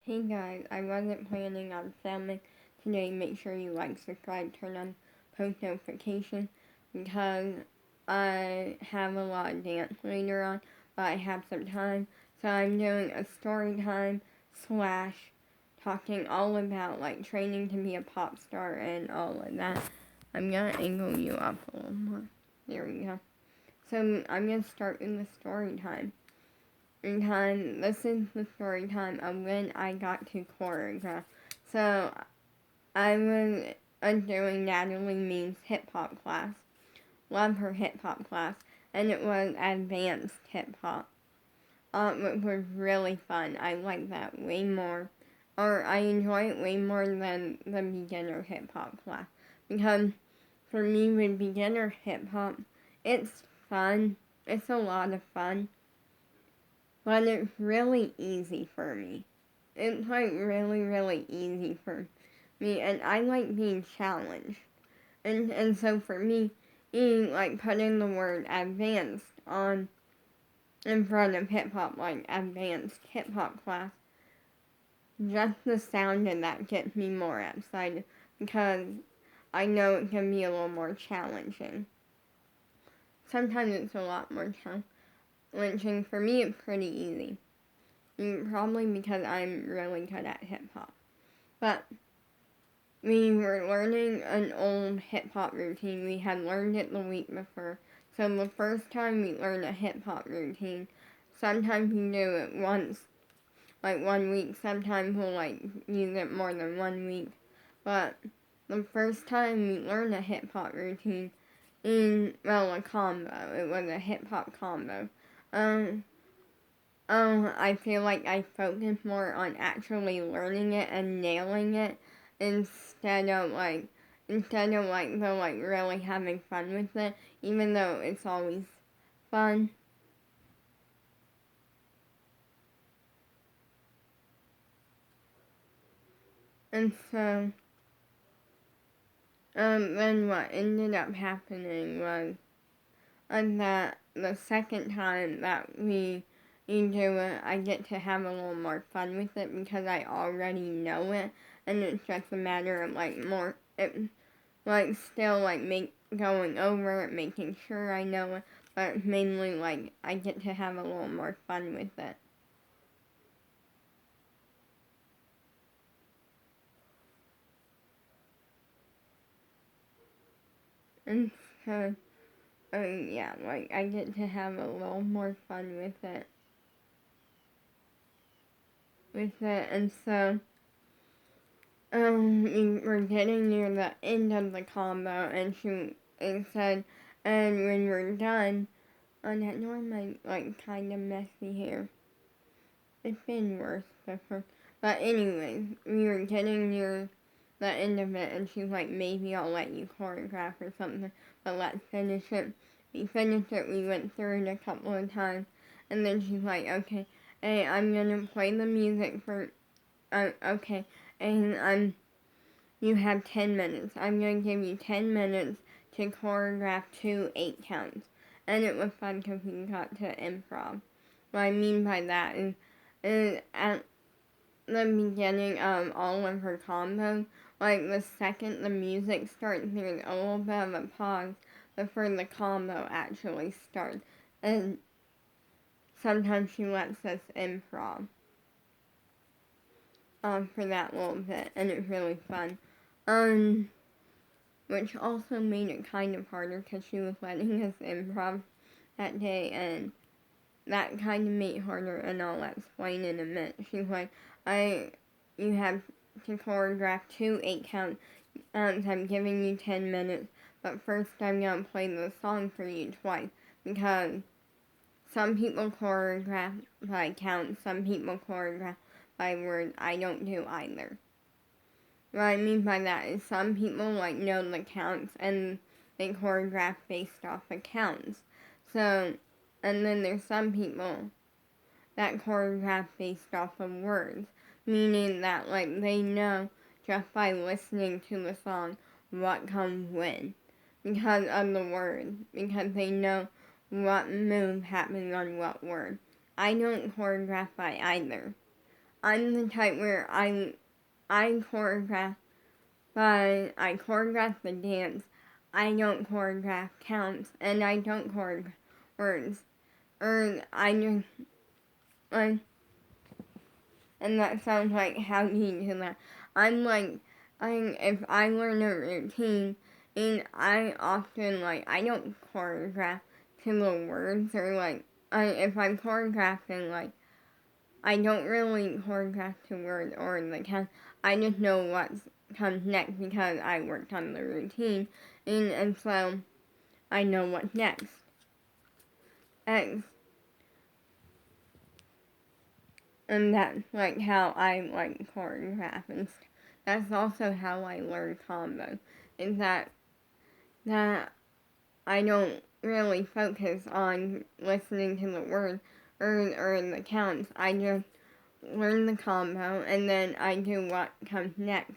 Hey guys, I wasn't planning on filming today. Make sure you like, subscribe, turn on post notifications because I have a lot of dance later on, but I have some time. So I'm doing a story time slash talking all about like training to be a pop star and all of that. I'm gonna angle you up a little more. There we go. So I'm gonna start in the story time. This is the story time of when I got to choreograph. So I was doing Natalie Means hip hop class. Love her hip hop class, and it was advanced hip hop, which was really fun. I like that way more, or I enjoy it way more than the beginner hip hop class because for me with beginner hip hop, it's fun. It's a lot of fun, but it's really easy for me. It's like really, really easy for me, and I like being challenged. And so for me, like putting the word advanced on in front of hip hop, like advanced hip hop class, just the sound of that gets me more excited because I know it can be a little more challenging. Sometimes it's a lot more challenging. For me, it's pretty easy. Probably because I'm really good at hip hop. But we were learning an old hip hop routine. We had learned it the week before. So the first time we learned a hip hop routine, sometimes we do it once, like 1 week. Sometimes we'll like use it more than 1 week. But the first time we learned a hip hop routine a combo. It was a hip hop combo. Um, I feel like I focus more on actually learning it and nailing it instead of the like really having fun with it, even though it's always fun. And so, then what ended up happening was that the second time that we do it, I get to have a little more fun with it because I already know it, and it's just a matter of like more, like still like going over it, making sure I know it, but mainly like I get to have a little more fun with it. And so, yeah, like I get to have a little more fun with it, and so we were getting near the end of the combo, and it said, and when we're done, I know my like kind of messy here. It's been worse before, but anyway, we were getting near the end of it, and she's like, maybe I'll let you choreograph or something, but let's finish it. We finished it. We went through it a couple of times, and then she's like, okay, hey, I'm gonna play the music for, okay, and you have 10 minutes. I'm going to give you 10 minutes to choreograph 2 8 counts. And it was fun because we got to improv. What I mean by that is at the beginning of all of her combos, like the second the music starts, there's a little bit of a pause before the combo actually starts. And sometimes she lets us improv for that little bit, and it's really fun. Which also made it kind of harder because she was letting us improv that day, and that kind of made it harder, and I'll explain in a minute. She's like, you have to choreograph 2 8 counts, I'm giving you 10 minutes, but first I'm going to play the song for you twice, because some people choreograph by count, some people choreograph by words. I don't do either. What I mean by that is some people like know the counts and they choreograph based off the counts. So, and then there's some people that choreograph based off of words, meaning that like they know just by listening to the song what comes when because of the word, because they know what move happens on what word. I don't choreograph by either. I'm the type where I choreograph, but I choreograph the dance. I don't choreograph counts, and I don't choreograph words. Or I just, like, and that sounds like how you do that. I'm like, if I learn a routine, and I often, like, I don't choreograph to the words, or, like, if I'm choreographing, like, I don't really choreograph to words or the count. I just know what comes next because I worked on the routine, and so I know what's next. And that's like how I like choreograph, and that's also how I learn combo. Is that I don't really focus on listening to the words or the counts. I just learn the combo and then I do what comes next.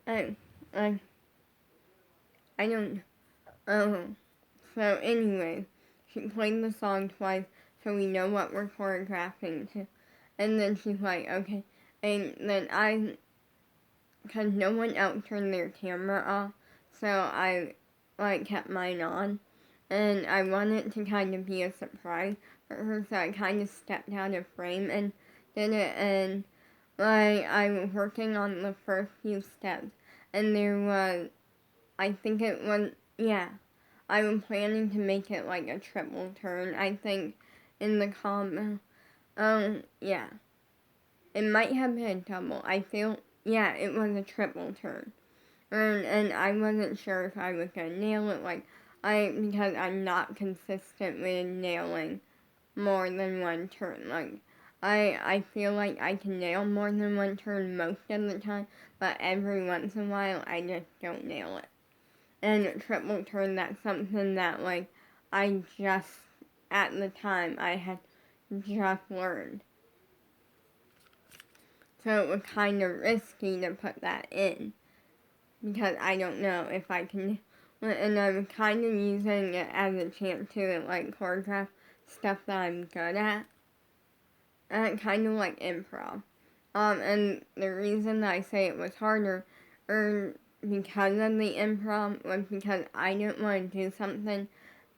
I I I don't. Oh, so anyway, she played the song twice, so we know what we're choreographing to. And then she's like, okay. And then because no one else turned their camera off, so I, like, kept mine on. And I wanted to kind of be a surprise for her, so I kind of stepped out of frame and did it. And, like, I was working on the first few steps, and there was, I think it was, yeah, I was planning to make it like a triple turn, I think, in the combo. Yeah. It might have been a double. I feel, yeah, it was a triple turn. And I wasn't sure if I was gonna nail it, like, because I'm not consistent with nailing more than one turn. Like, I feel like I can nail more than one turn most of the time, but every once in a while I just don't nail it. And triple turn, that's something that, like, I just, at the time, I had just learned. So it was kind of risky to put that in, because I don't know if I can, and I'm kind of using it as a chance to, like, choreograph stuff that I'm good at, and kind of like improv. And the reason that I say it was harder, because of the improv, was because I didn't want to do something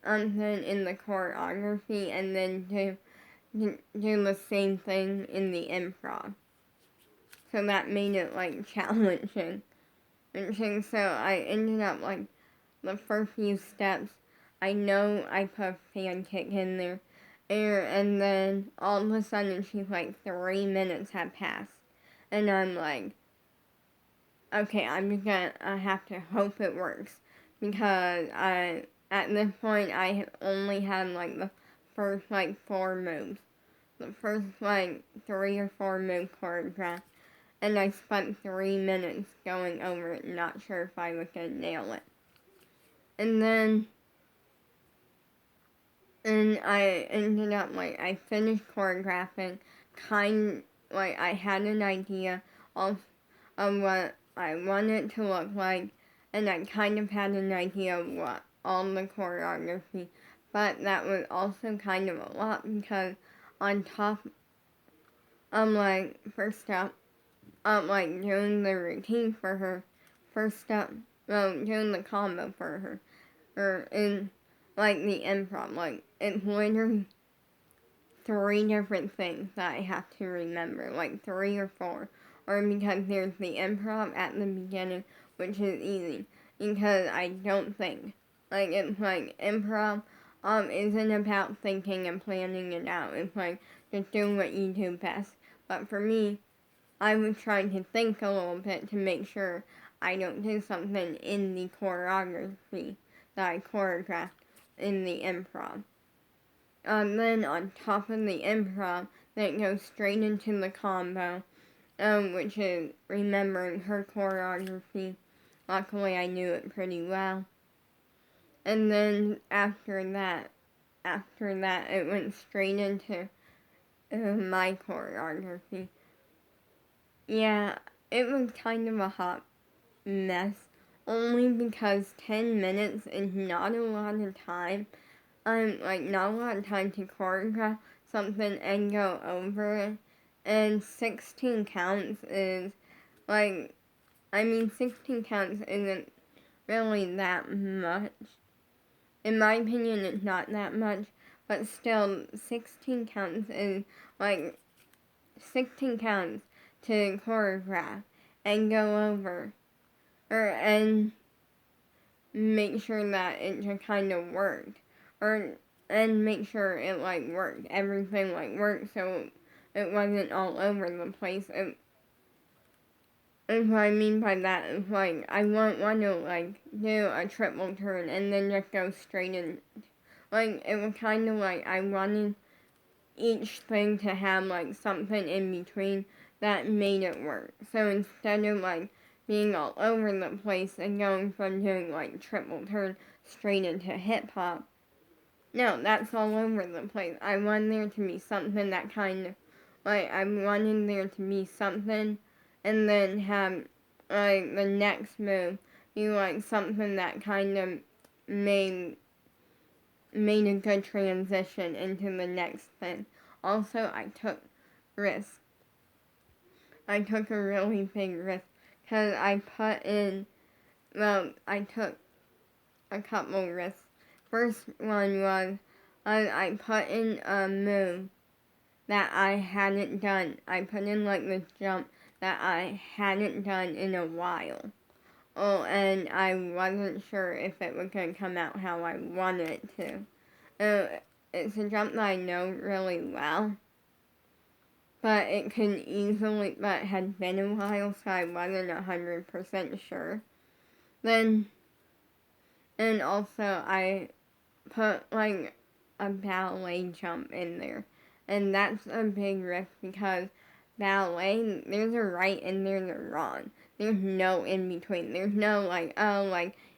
in the choreography and then do the same thing in the improv. So that made it, like, challenging. And so I ended up, like, the first few steps, I know I put a fan kick in there, and then all of a sudden she's like, 3 minutes have passed. And I'm like, okay, I'm just gonna have to hope it works, because at this point, I only had, like, the first, like, 4 moves. The first, like, 3 or 4 moves choreographed. And I spent 3 minutes going over it, not sure if I was gonna nail it. And then, and I ended up, like, I finished choreographing, like, I had an idea of what I wanted it to look like, and I kind of had an idea of what all the choreography, but that was also kind of a lot, because on top, like, first up, like, doing the routine for her, first up, doing the combo for her, or in, like, the improv, like, it's literally 3 different things that I have to remember, like 3 or 4, or because there's the improv at the beginning, which is easy, because I don't think, like, it's like, improv, isn't about thinking and planning it out, it's like, just doing what you do best, but for me, I was trying to think a little bit to make sure I don't do something in the choreography that I choreographed in the improv. Then on top of the improv, that goes straight into the combo, which is remembering her choreography. Luckily, I knew it pretty well. And then after that, it went straight into my choreography. Yeah, it was kind of a hot mess, only because 10 minutes is not a lot of time. Like, not a lot of time to choreograph, something and go over it. And 16 counts is, 16 counts isn't really that much. In my opinion, it's not that much, but still, 16 counts is, 16 counts to choreograph and go over, and make sure that it just kind of worked, and make sure it, worked. Everything, worked, so it wasn't all over the place. And what I mean by that is, I won't want to, do a triple turn and then just go straight in. It was kind of I wanted each thing to have, something in between that made it work. So instead of, being all over the place and going from doing, triple turn straight into hip-hop, no, that's all over the place. I wanted there to be something that kind of, I wanted there to be something, and then have, the next move be, something that kind of made a good transition into the next thing. Also, I took risks. I took a really big risk, because I took a couple risks. First one was, I put in a move that I hadn't done. I put in, this jump that I hadn't done in a while. Oh, and I wasn't sure if it was going to come out how I wanted it to. It's a jump that I know really well, but it had been a while, so I wasn't 100% sure. And also I put, a ballet jump in there, and that's a big risk, because ballet, there's a right and there's a wrong. There's no in between. There's no,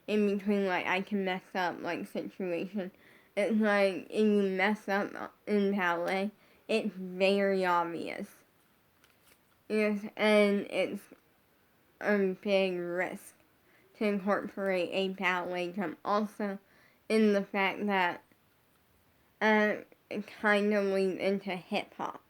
in between, I can mess up, situation. It's if you mess up in ballet, it's very obvious. Yes, and it's a big risk to incorporate a ballet jump. Also, in the fact that it kind of leads into hip-hop.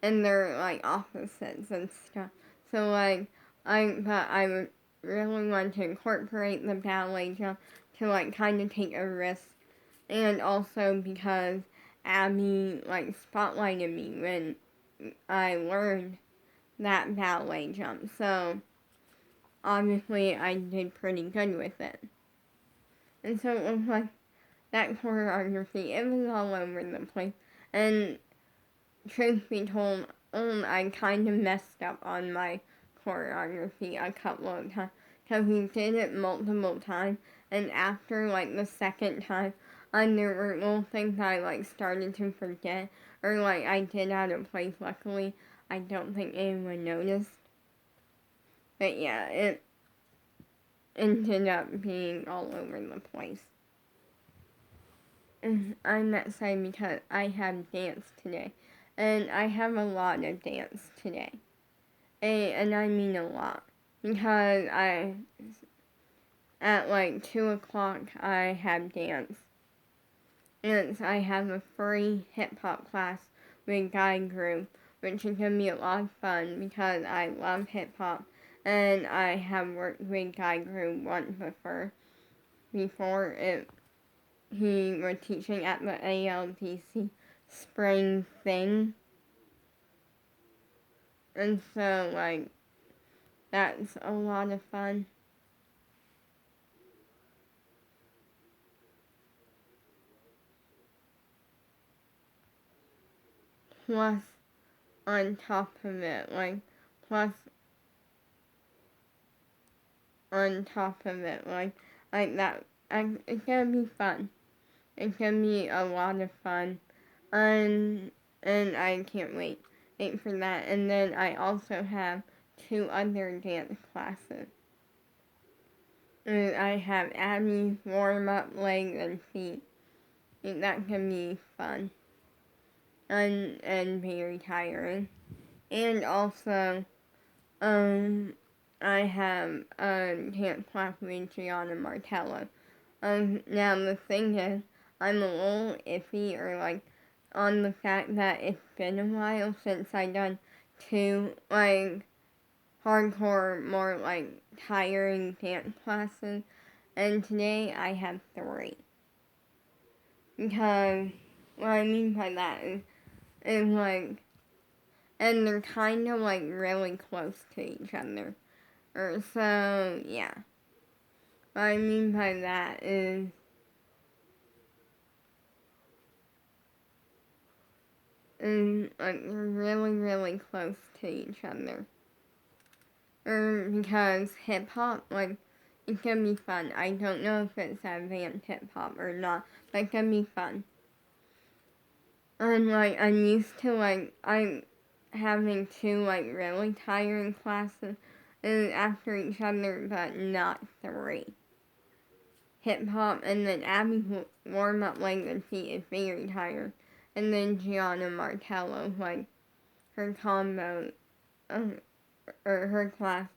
And they're, opposites and stuff. So, I would really want to incorporate the ballet jump to, kind of take a risk. And also because Abby, spotlighted me when I learned that ballet jump. So, obviously, I did pretty good with it. And so it was, that choreography, it was all over the place. And truth be told, I kind of messed up on my choreography a couple of times. So we did it multiple times, and after, the second time, there were little things I, started to forget, or, I did out of place. Luckily, I don't think anyone noticed. But yeah, it ended up being all over the place. And I'm excited because I have dance today. And I have a lot of dance today. And I mean a lot. Because at 2 o'clock, I have dance. And I have a free hip-hop class with Guy Group, which is going to be a lot of fun because I love hip-hop. And I have worked with Guy Group once before he was teaching at the ALDC spring thing. And so, that's a lot of fun. Plus, on top of it, that, it's gonna be fun. It's gonna be a lot of fun. And I can't wait for that. And then I also have 2 other dance classes. And I have Abby warm-up legs and feet. And that can be fun. And very tiring. And also, I have a dance class with Gianna Martello. Now the thing is, I'm a little iffy, or on the fact that it's been a while since I done 2, like, hardcore, more, like, tiring dance classes, and today I have 3. Because what I mean by that is like, and they're kind of, like, really close to each other. So, yeah. What I mean by that is, like, really, really close to each other. Because hip-hop, like, it's gonna be fun. I don't know if it's advanced hip-hop or not, but it's gonna be fun. And, like, I'm used to, like, I'm having 2, like, really tiring classes after each other, but not 3. Hip-hop, and then Abby's warm-up language sheet is very tired. And then Gianna Martello, like, her combo, or her class,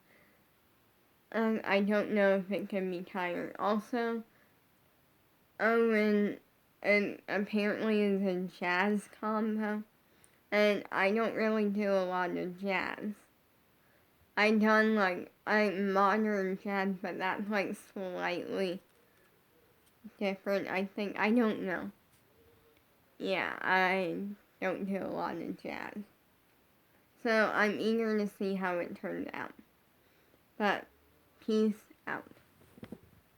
I don't know if it can be tired. Also, and apparently is a jazz combo, and I don't really do a lot of jazz. I done, like, modern jazz, but that's, like, slightly different, I think. I don't know. Yeah, I don't do a lot of jazz. So I'm eager to see how it turns out. But peace out.